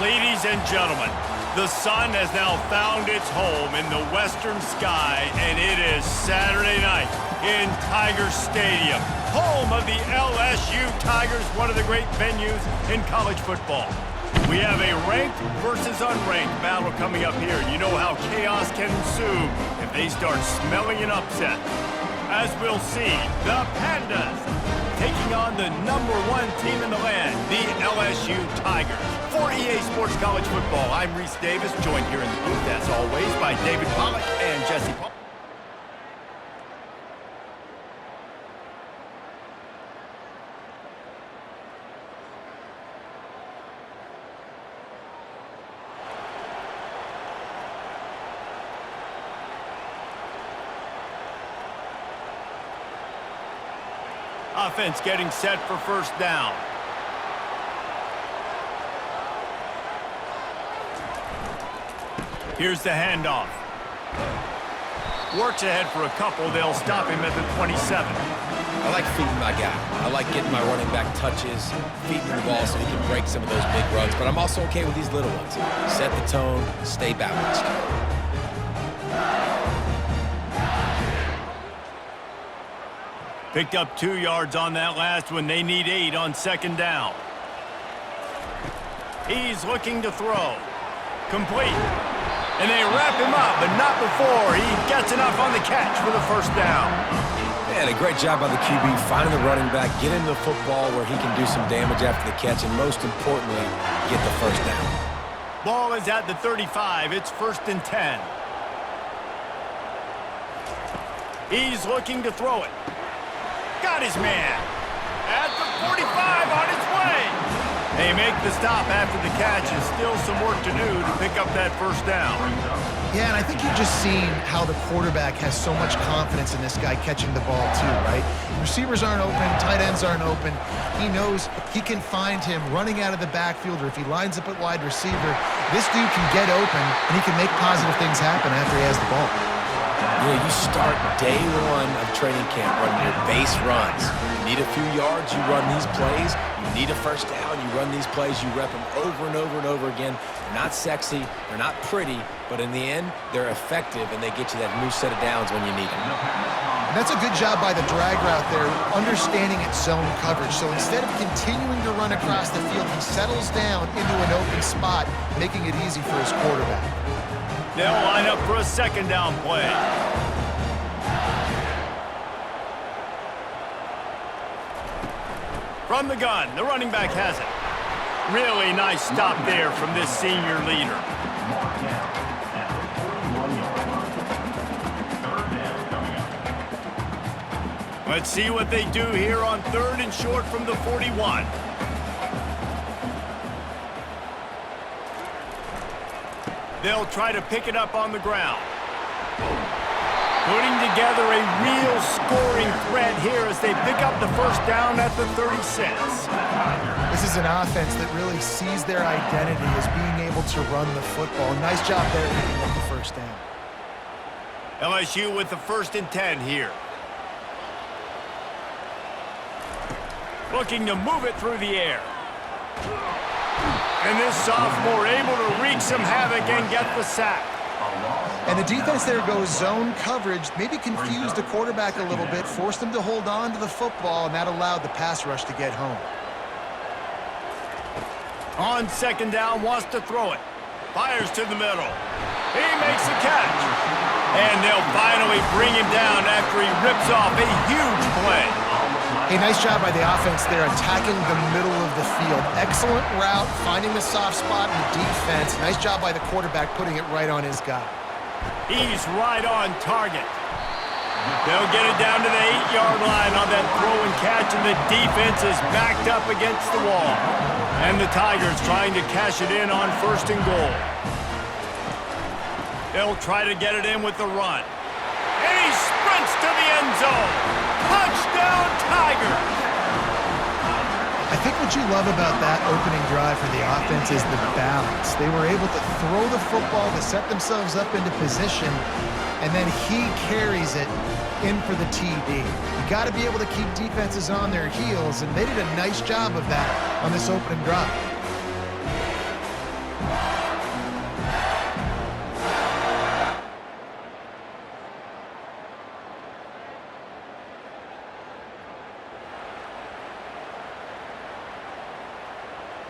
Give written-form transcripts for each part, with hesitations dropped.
Ladies and gentlemen, the sun has now found its home in the western sky, and it is Saturday night in Tiger Stadium, home of the LSU Tigers, one of the great venues in college football. We have a ranked versus unranked battle coming up here, and you know how chaos can ensue if they start smelling an upset. As we'll see, the Pandas taking on the #1 team in the land, the LSU Tigers. For EA Sports College Football, I'm Reese Davis, joined here in the booth, as always, by David Pollack and Jesse Paul. Offense getting set for first down. Here's the handoff. Works ahead for a couple. They'll stop him at the 27. I like feeding my guy. I like getting my running back touches, feeding the ball so he can break some of those big runs. But I'm also okay with these little ones. Set the tone, stay balanced. Picked up 2 yards on that last one. They need 8 on second down. He's looking to throw. Complete. And they wrap him up, but not before he gets enough on the catch for the first down. Man, a great job by the QB, finding the running back, getting the football where he can do some damage after the catch, and most importantly, get the first down. Ball is at the 35. It's 1st and 10. He's looking to throw it. Got his man. At the 45, on its way. They make the stop after the catch, and still some work to do to pick up that first down. Yeah, and I think you've just seen how the quarterback has so much confidence in this guy catching the ball too, right? Receivers aren't open, tight ends aren't open. He knows he can find him running out of the backfield, or if he lines up at wide receiver, this dude can get open, and he can make positive things happen after he has the ball. You know, you start day one of training camp running your base runs. You need a few yards, you run these plays. You need a first down, you run these plays. You rep them over and over and over again. They're not sexy, they're not pretty, but in the end, they're effective, and they get you that new set of downs when you need them. And that's a good job by the drag route there, understanding its zone coverage. So instead of continuing to run across the field, he settles down into an open spot, making it easy for his quarterback. They'll line up for a second down play. From the gun, the running back has it. Really nice stop there from this senior leader. Let's see what they do here on 3rd and short from the 41. They'll try to pick it up on the ground. Putting together a real scoring threat here as they pick up the first down at the 36. This is an offense that really sees their identity as being able to run the football. Nice job there picking up the first down. LSU with the 1st and 10 here. Looking to move it through the air. And this sophomore able to wreak some havoc and get the sack. And the defense there goes zone coverage, maybe confused the quarterback a little bit, forced him to hold on to the football, and that allowed the pass rush to get home. On second down, wants to throw it. Fires to the middle. He makes the catch. And they'll finally bring him down after he rips off a huge play. Hey, nice job by the offense there, attacking the middle of the field. Excellent route, finding the soft spot in the defense. Nice job by the quarterback putting it right on his guy. He's right on target. They'll get it down to the 8-yard line on that throw and catch, and the defense is backed up against the wall. And the Tigers trying to cash it in on 1st and goal. They'll try to get it in with the run. And he sprints to the end zone. Touchdown, Tigers! I think what you love about that opening drive for the offense is the balance. They were able to throw the football to set themselves up into position, and then he carries it in for the TD. You got to be able to keep defenses on their heels, and they did a nice job of that on this opening drive.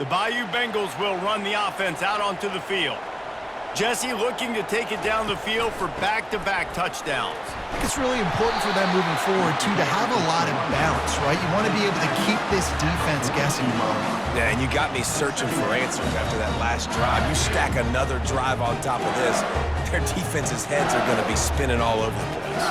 The Bayou Bengals will run the offense out onto the field. Jesse looking to take it down the field for back-to-back touchdowns. I think it's really important for them moving forward, too, to have a lot of balance, right? You want to be able to keep this defense guessing. Yeah, and you got me searching for answers after that last drive. You stack another drive on top of this, their defense's heads are going to be spinning all over the place.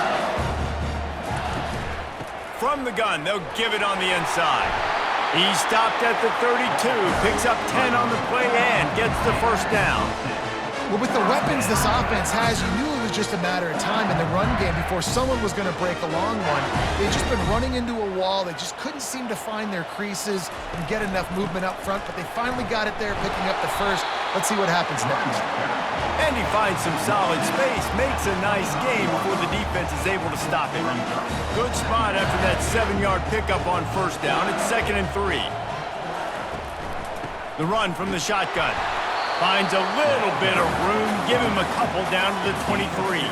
From the gun, they'll give it on the inside. He stopped at the 32, picks up 10 on the play and gets the first down. Well, with the weapons this offense has, you knew it was just a matter of time in the run game before someone was going to break a long one. They've just been running into a wall. They just couldn't seem to find their creases and get enough movement up front, but they finally got it there, picking up the first. Let's see what happens next. And he finds some solid space, makes a nice game before the defense is able to stop him. Good spot after that 7-yard pickup on first down. It's 2nd and 3. The run from the shotgun. Finds a little bit of room, give him a couple down to the 23.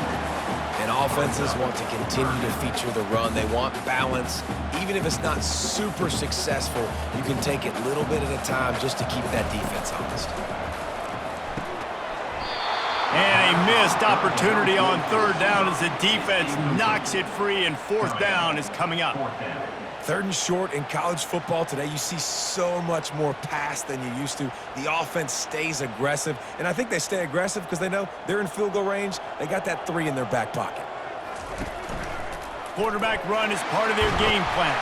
And offenses want to continue to feature the run. They want balance. Even if it's not super successful, you can take it a little bit at a time just to keep that defense honest. And a missed opportunity on 3rd down as the defense knocks it free, and 4th down is coming up. 3rd and short in college football today, you see so much more pass than you used to. The offense stays aggressive, and I think they stay aggressive because they know they're in field goal range. They got that 3 in their back pocket. Quarterback run is part of their game plan.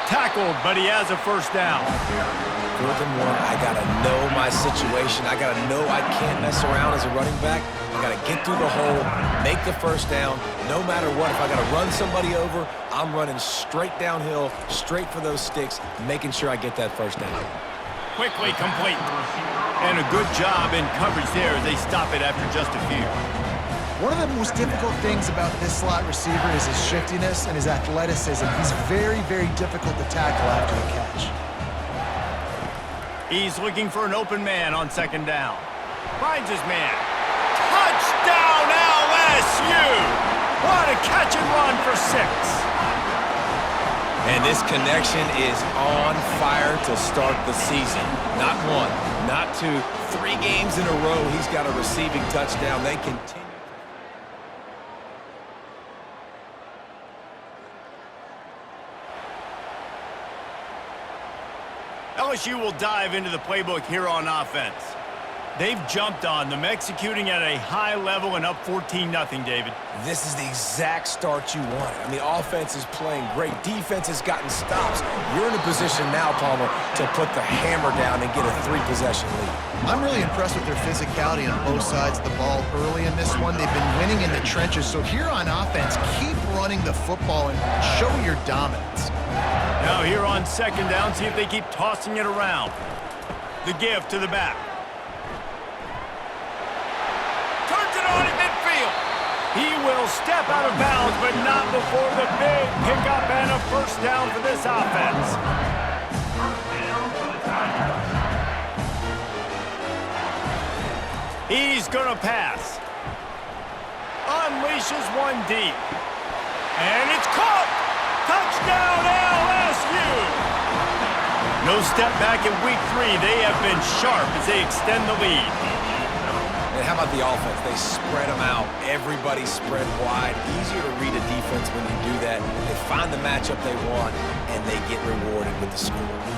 Tackled, but he has a first down. 4th and 1, I got to know my situation. I got to know I can't mess around as a running back. I got to get through the hole, make the first down. No matter what, if I got to run somebody over, I'm running straight downhill, straight for those sticks, making sure I get that first down. Quickly complete. And a good job in coverage there as they stop it after just a few. One of the most difficult things about this slot receiver is his shiftiness and his athleticism. He's very, very difficult to tackle after the catch. He's looking for an open man on 2nd down. Finds his man. Touchdown LSU! What a catch and run for 6. And this connection is on fire to start the season. Not 1, not 2, 3 games in a row he's got a receiving touchdown. They continue. LSU will dive into the playbook here on offense. They've jumped on them, executing at a high level and up 14-0, David. This is the exact start you wanted. I mean, offense is playing great. Defense has gotten stops. You're in a position now, Palmer, to put the hammer down and get a 3-possession lead. I'm really impressed with their physicality on both sides of the ball early in this one. They've been winning in the trenches. So here on offense, keep running the football and show your dominance. Now here on 2nd down, see if they keep tossing it around. The give to the back. Turns it on in midfield. He will step out of bounds, but not before the big pickup and a first down for this offense. He's going to pass. Unleashes one deep. And it's caught. Touchdown LSU! No step back in week 3. They have been sharp as they extend the lead. And how about the offense? They spread them out. Everybody spread wide. Easier to read a defense when you do that. They find the matchup they want, and they get rewarded with the score.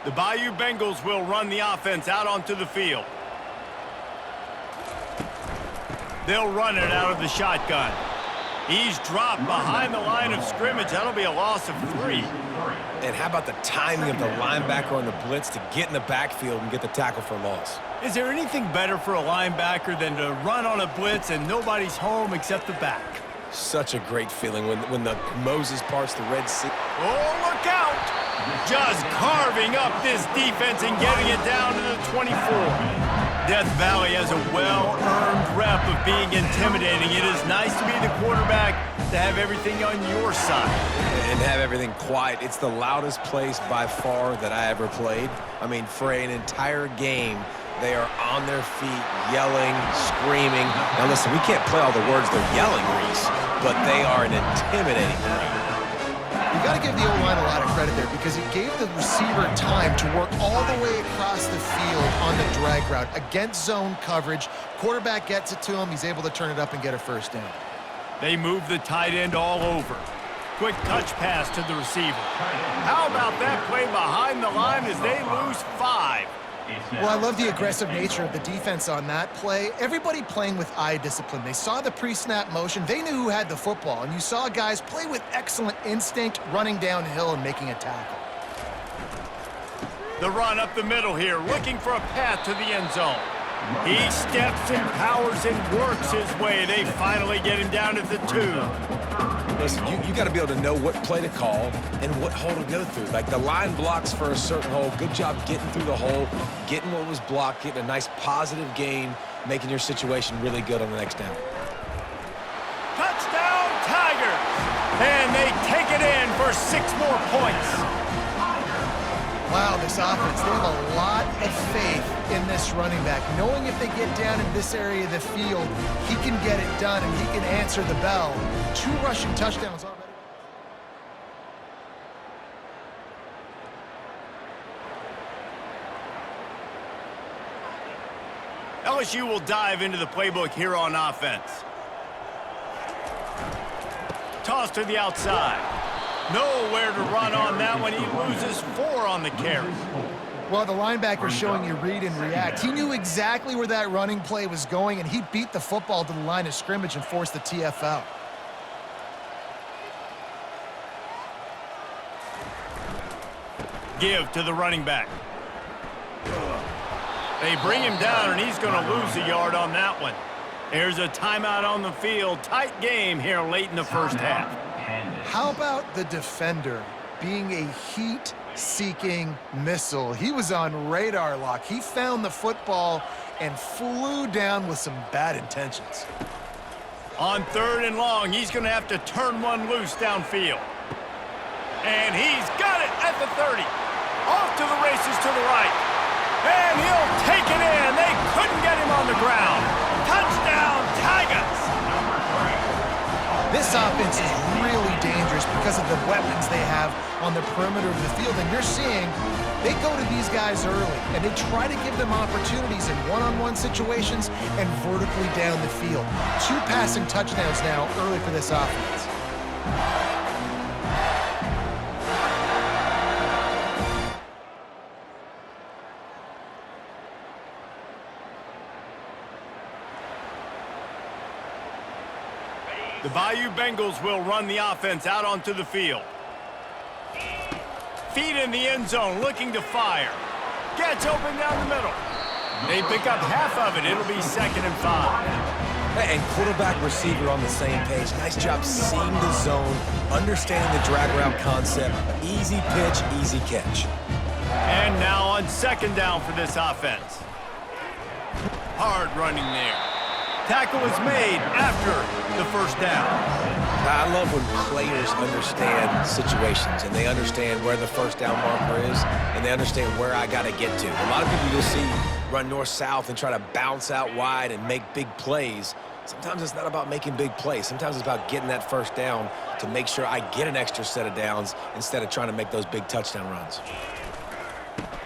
The Bayou Bengals will run the offense out onto the field. They'll run it out of the shotgun. He's dropped behind the line of scrimmage. That'll be a loss of 3. And how about the timing of the linebacker on the blitz to get in the backfield and get the tackle for loss? Is there anything better for a linebacker than to run on a blitz and nobody's home except the back? Such a great feeling when the Moses parts the Red Sea. Oh, look out! Just carving up this defense and getting it down to the 24. Death Valley has a well-earned rep of being intimidating. It is nice to be the quarterback, to have everything on your side. And have everything quiet. It's the loudest place by far that I ever played. I mean, for an entire game, they are on their feet, yelling, screaming. Now listen, we can't play all the words they're yelling, Reese, but they are an intimidating group. You got to give the O-line a lot of credit there because it gave the receiver time to work all the way across the field on the drag route against zone coverage. Quarterback gets it to him. He's able to turn it up and get a first down. They move the tight end all over. Quick touch pass to the receiver. How about that play behind the line as they lose 5? Well, I love the aggressive nature of the defense on that play. Everybody playing with eye discipline. They saw the pre-snap motion. They knew who had the football. And you saw guys play with excellent instinct, running downhill and making a tackle. The run up the middle here, looking for a path to the end zone. He steps and powers and works his way. They finally get him down at the 2. Listen, you got to be able to know what play to call and what hole to go through. Like the line blocks for a certain hole. Good job getting through the hole, getting what was blocked, getting a nice positive gain, making your situation really good on the next down. Touchdown, Tigers! And they take it in for 6 more points. Wow, this offense, they have a lot of faith in this running back. Knowing if they get down in this area of the field, he can get it done and he can answer the bell. 2 rushing touchdowns already. LSU will dive into the playbook here on offense. Toss to the outside. Nowhere to run on that one. He loses 4 on the carry. Well, the linebacker showing you read and react. He knew exactly where that running play was going, and he beat the football to the line of scrimmage and forced the TFL. Give to the running back. They bring him down, and he's going to lose a yard on that one. There's a timeout on the field. Tight game here late in the first half. How about the defender being a heat-seeking missile? He was on radar lock. He found the football and flew down with some bad intentions. On 3rd and long, he's going to have to turn one loose downfield. And he's got it at the 30. Off to the races to the right. And he'll take it in. They couldn't get him on the ground. Touchdown, Tigers! This offense is really dangerous because of the weapons they have on the perimeter of the field. And you're seeing they go to these guys early, and they try to give them opportunities in one-on-one situations and vertically down the field. 2 passing touchdowns now early for this offense. The Bayou Bengals will run the offense out onto the field. Feet in the end zone, looking to fire. Gets open down the middle. They pick up half of it. It'll be 2nd and 5. And quarterback receiver on the same page. Nice job seeing the zone, understanding the drag route concept. Easy pitch, easy catch. And now on 2nd down for this offense. Hard running there. Tackle is made after the 1st down. I love when players understand situations and they understand where the 1st down marker is and they understand where I got to get to. A lot of people you'll see run north-south and try to bounce out wide and make big plays. Sometimes it's not about making big plays. Sometimes it's about getting that 1st down to make sure I get an extra set of downs instead of trying to make those big touchdown runs.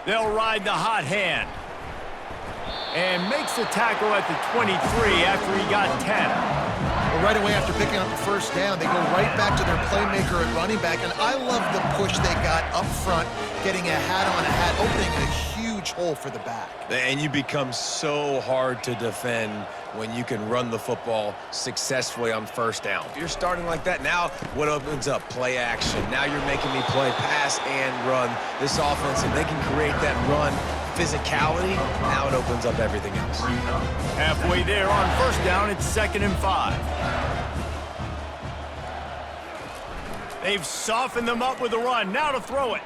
They'll ride the hot hand. And makes the tackle at the 23 after he got 10. Well, right away after picking up the 1st down, they go right back to their playmaker at running back. And I love the push they got up front, getting a hat on a hat, opening a huge hole for the back. And you become so hard to defend when you can run the football successfully on 1st down. If you're starting like that, now what opens up? Play action. Now you're making me play pass and run. This offense, if they can create that run, physicality, now it opens up everything else. Halfway there on 1st down, it's 2nd and 5. They've softened them up with a run. Now to throw it.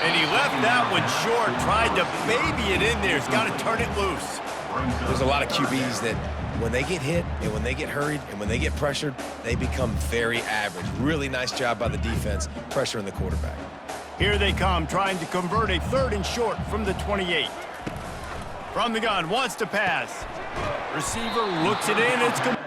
And he left that one short, tried to baby it in there. He's got to turn it loose. There's a lot of QBs that when they get hit and when they get hurried and when they get pressured, they become very average. Really nice job by the defense pressuring the quarterback. Here they come, trying to convert a 3rd and short from the 28. From the gun, wants to pass. Receiver looks it in. It's complete.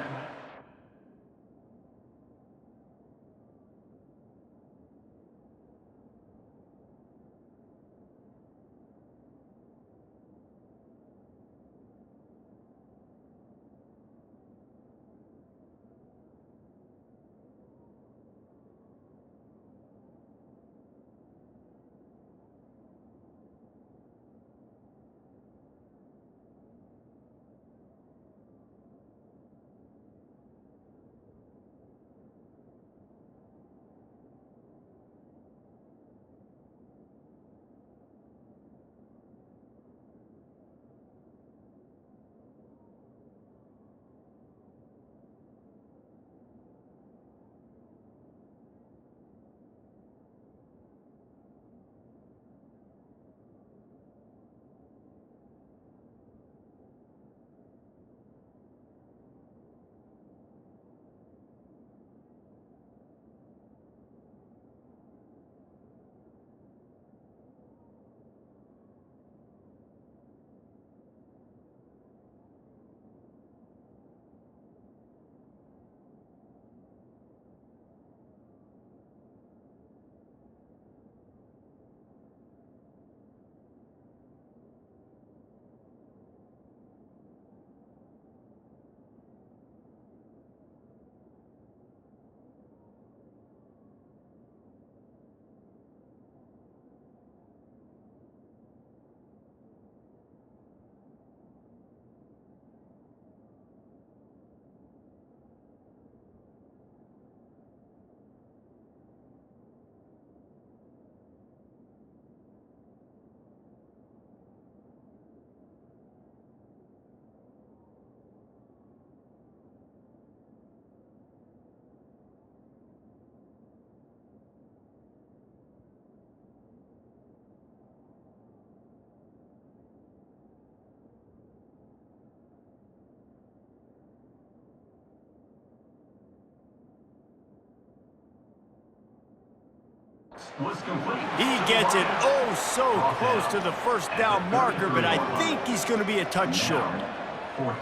He gets it so close to the first down marker, but I think he's going to be a touch short.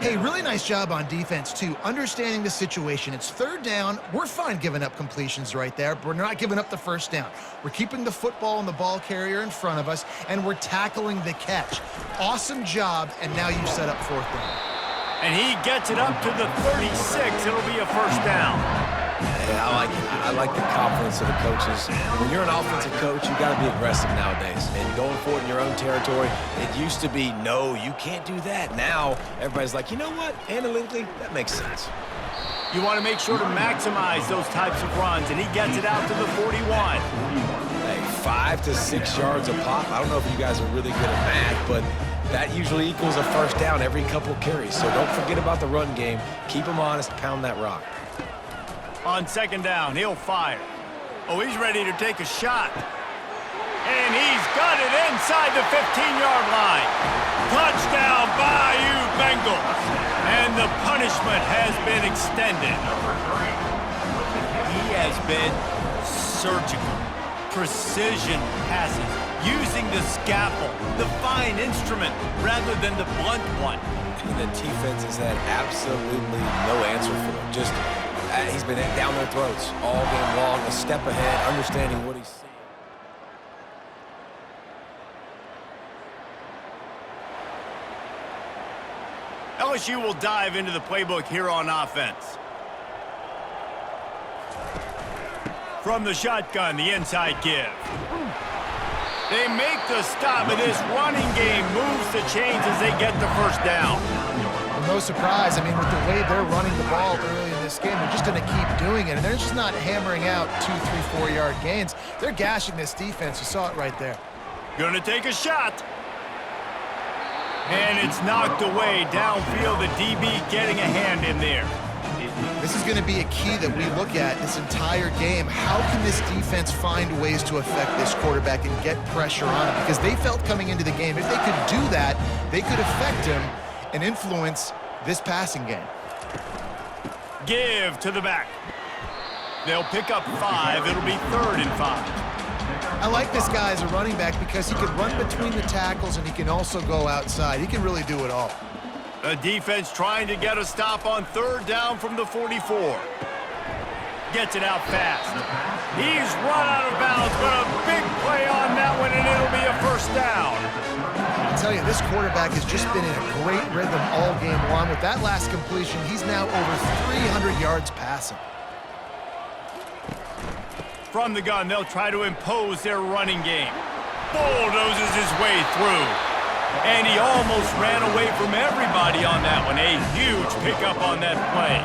Hey, really nice job on defense, too, understanding the situation. It's 3rd down. We're fine giving up completions right there, but we're not giving up the first down. We're keeping the football and the ball carrier in front of us, and we're tackling the catch. Awesome job, and now you've set up 4th down. And he gets it up to the 36. It'll be a first down. Yeah, I like the confidence of the coaches. When you're an offensive coach, you got to be aggressive nowadays. And going for it in your own territory, it used to be, no, you can't do that. Now, everybody's like, you know what? Analytically, that makes sense. You want to make sure to maximize those types of runs, and he gets it out to the 41. Hey, 5 to 6 yards a pop. I don't know if you guys are really good at math, but that usually equals a first down every couple carries. So don't forget about the run game. Keep them honest, pound that rock. On 2nd down, he'll fire. Oh, he's ready to take a shot. And he's got it inside the 15-yard line. Touchdown, Bayou Bengals. And the punishment has been extended. He has been surgical. Precision passes, using the scalpel, the fine instrument, rather than the blunt one. And the defense has had absolutely no answer for it. Just he's been down their throats all game long, a step ahead, understanding what he's seeing. LSU will dive into the playbook here on offense. From the shotgun, the inside give. They make the stop, and this running game moves the chains as they get the first down. Well, no surprise. I mean, with the way they're running the ball early in this game, they're just going to keep doing it. And they're just not hammering out 2, 3, 4-yard gains. They're gashing this defense. You saw it right there. Going to take a shot. And it's knocked away downfield. The DB getting a hand in there. This is going to be a key that we look at this entire game. How can this defense find ways to affect this quarterback and get pressure on him? Because they felt coming into the game, if they could do that, they could affect him and influence this passing game. Give to the back. They'll pick up 5. It'll be 3rd and 5. I like this guy as a running back because he can run between the tackles and he can also go outside. He can really do it all. The defense trying to get a stop on 3rd down from the 44. Gets it out fast. He's run out of bounds, but a big play on that one, and it'll be a 1st down. I tell you, this quarterback has just been in a great rhythm all game long. With that last completion, he's now over 300 yards passing. From the gun, they'll try to impose their running game. Bulldozes his way through. And he almost ran away from everybody on that one. A huge pickup on that play.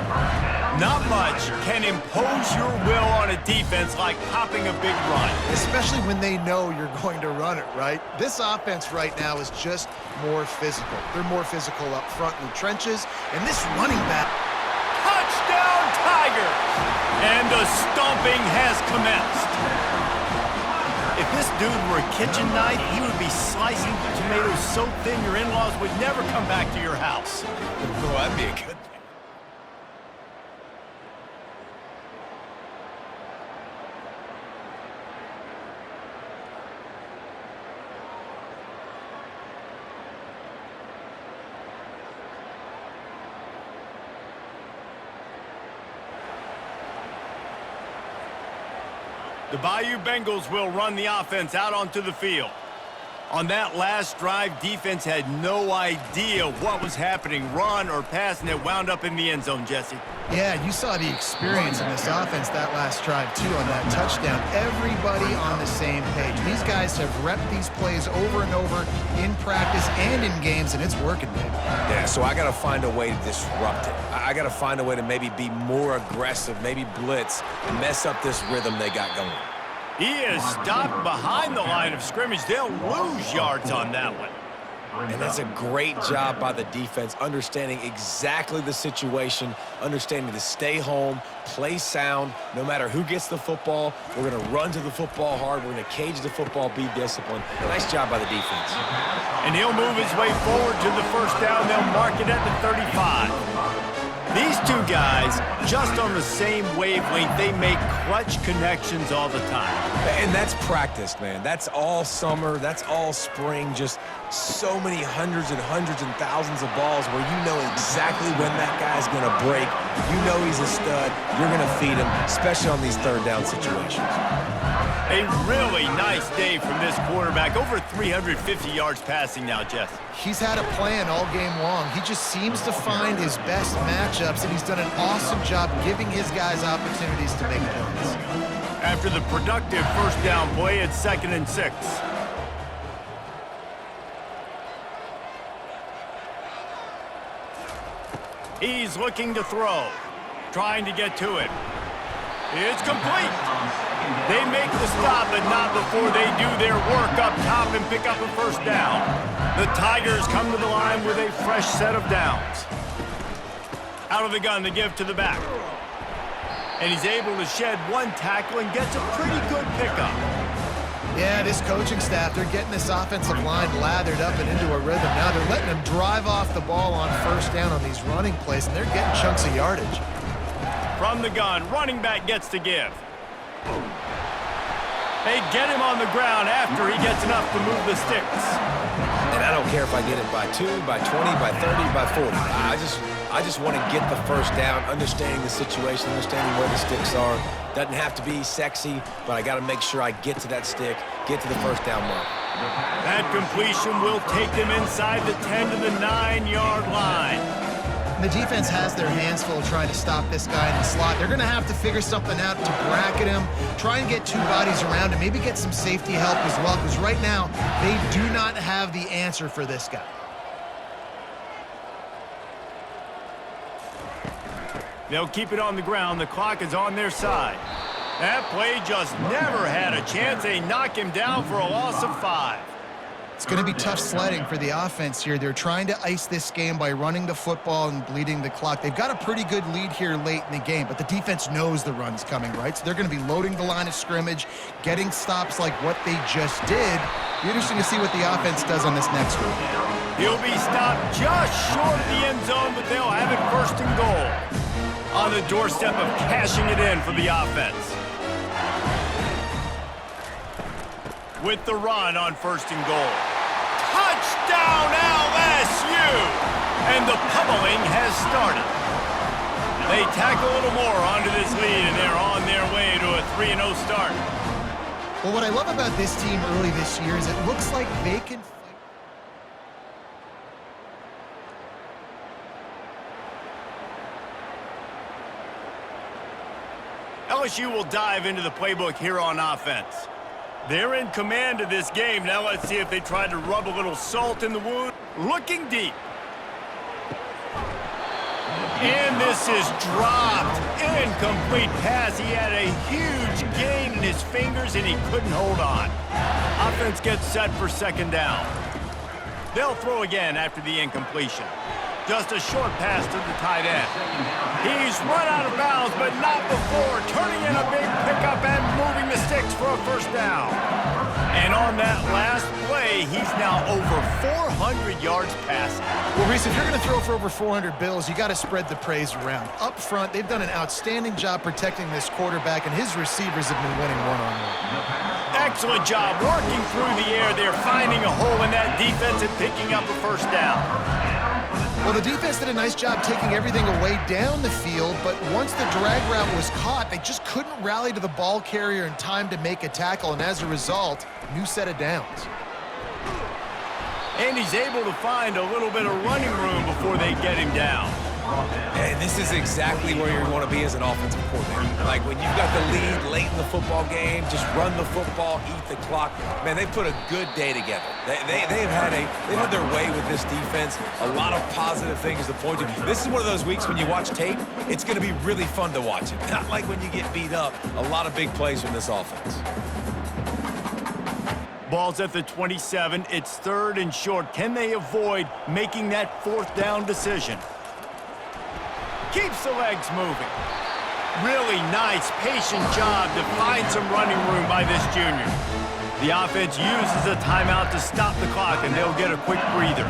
Not much can impose your will on a defense like popping a big run. Especially when they know you're going to run it, right? This offense right now is just more physical. They're more physical up front in the trenches. And this running back... Touchdown, Tigers! And the stomping has commenced. If this dude were a kitchen knife, he would be slicing tomatoes so thin your in-laws would never come back to your house. Oh, that'd be a good thing. The Bayou Bengals will run the offense out onto the field. On that last drive, defense had no idea what was happening, run or pass, and it wound up in the end zone, Jesse. Yeah, you saw the experience in this offense that last drive, too, on that touchdown. Everybody on the same page. These guys have repped these plays over and over in practice and in games, and it's working, man. Yeah, so I got to find a way to disrupt it. I got to find a way to maybe be more aggressive, maybe blitz, mess up this rhythm they got going. He is stopped behind the line of scrimmage. They'll lose yards on that one. And that's a great job by the defense, understanding exactly the situation, understanding to stay home, play sound, no matter who gets the football. We're going to run to the football hard. We're going to cage the football, be disciplined. Nice job by the defense. And he'll move his way forward to the 1st down. They'll mark it at the 35. These two guys, just on the same wavelength, they make clutch connections all the time. And that's practice, man. That's all summer. That's all spring. Just so many hundreds and thousands of balls where you know exactly when that guy's going to break. You know he's a stud. You're going to feed him, especially on these 3rd down situations. A really nice day from this quarterback. Over 350 yards passing now, Jess. He's had a plan all game long. He just seems to find his best matchups, and he's done an awesome job giving his guys opportunities to make plays. After the productive 1st down play, it's 2nd and 6. He's looking to throw, trying to get to it. It's complete. They make the stop, but not before they do their work up top and pick up a 1st down. The Tigers come to the line with a fresh set of downs. Out of the gun, the give to the back. And he's able to shed one tackle and gets a pretty good pickup. Yeah, this coaching staff, they're getting this offensive line lathered up and into a rhythm. Now they're letting them drive off the ball on 1st down on these running plays, and they're getting chunks of yardage. From the gun, running back gets to give. They get him on the ground after he gets enough to move the sticks. And I don't care if I get it by 2, by 20, by 30, by 40. I just want to get the 1st down, understanding the situation, understanding where the sticks are. Doesn't have to be sexy, but I got to make sure I get to that stick, get to the 1st down mark. That completion will take them inside the 10 to the 9-yard line. And the defense has their hands full trying to stop this guy in the slot. They're going to have to figure something out to bracket him, try and get 2 bodies around him, maybe get some safety help as well, because right now they do not have the answer for this guy. They'll keep it on the ground. The clock is on their side. That play just never had a chance. They knock him down for a loss of 5. It's going to be tough sledding for the offense here. They're trying to ice this game by running the football and bleeding the clock. They've got a pretty good lead here late in the game, but the defense knows the run's coming, right? So they're going to be loading the line of scrimmage, getting stops like what they just did. Be interesting to see what the offense does on this next one. He'll be stopped just short of the end zone, but they'll have it first and goal. On the doorstep of cashing it in for the offense. With the run on first and goal. Touchdown LSU! And the pummeling has started. They tack a little more onto this lead, and they're on their way to a 3-0 start. Well, what I love about this team early this year is it looks like they can fight. LSU will dive into the playbook here on offense. They're in command of this game. Now let's see if they try to rub a little salt in the wound. Looking deep. And this is dropped. Incomplete pass. He had a huge gain in his fingers, and he couldn't hold on. Offense gets set for second down. They'll throw again after the incompletion. Just a short pass to the tight end. He's run out of bounds, but not before turning in a big pickup and moving the sticks for a first down. And on that last play, he's now over 400 yards passing. Well, Reese, if you're going to throw for over 400 bills, you got to spread the praise around. Up front, they've done an outstanding job protecting this quarterback, and his receivers have been winning one-on-one. Excellent job working through the air. They're finding a hole in that defense and picking up a first down. Well, the defense did a nice job taking everything away down the field, but once the drag route was caught, they just couldn't rally to the ball carrier in time to make a tackle, and as a result, new set of downs. And he's able to find a little bit of running room before they get him down. And this is exactly where you want to be as an offensive coordinator. Like when you've got the lead late in the football game, just run the football, eat the clock. Man, they put a good day together. They've had their way with this defense. A lot of positive things to point to. This is one of those weeks when you watch tape, it's going to be really fun to watch it. Not like when you get beat up. A lot of big plays from this offense. Ball's at the 27. It's third and short. Can they avoid making that fourth down decision? Keeps the legs moving. Really nice, patient job to find some running room by this junior. The offense uses a timeout to stop the clock, and they'll get a quick breather.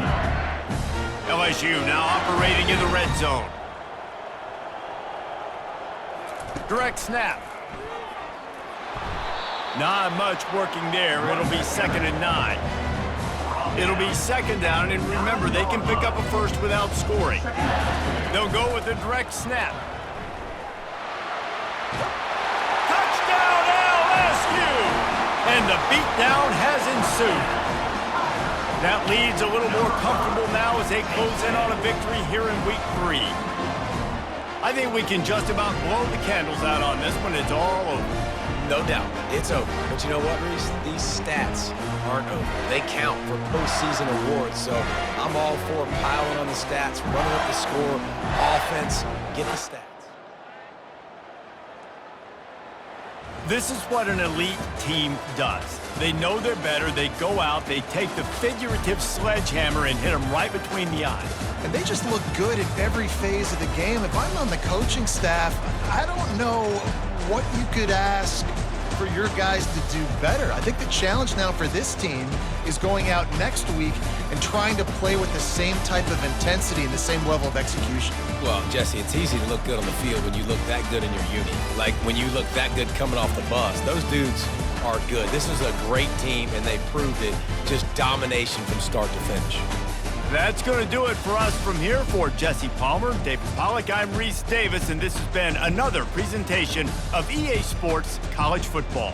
LSU now operating in the red zone. Direct snap. Not much working there. It'll be 2nd and 9. It'll be second down, and remember, they can pick up a first without scoring. They'll go with a direct snap. Touchdown, LSU! And the beatdown has ensued. That lead's a little more comfortable now as they close in on a victory here in Week 3. I think we can just about blow the candles out on this one. It's all over. No doubt, it's over. But you know what, Reese? These stats aren't over. They count for postseason awards, so I'm all for piling on the stats, running up the score, offense, get the stats. This is what an elite team does. They know they're better. They go out, they take the figurative sledgehammer and hit them right between the eyes. And they just look good in every phase of the game. If I'm on the coaching staff, I don't know what you could ask for your guys to do better. I think the challenge now for this team is going out next week and trying to play with the same type of intensity and the same level of execution. Well, Jesse, it's easy to look good on the field when you look that good in your uni. Like when you look that good coming off the bus. Those dudes are good. This is a great team, and they proved it. Just domination from start to finish. That's going to do it for us from here. For Jesse Palmer, David Pollack, I'm Reese Davis, and this has been another presentation of EA Sports College Football.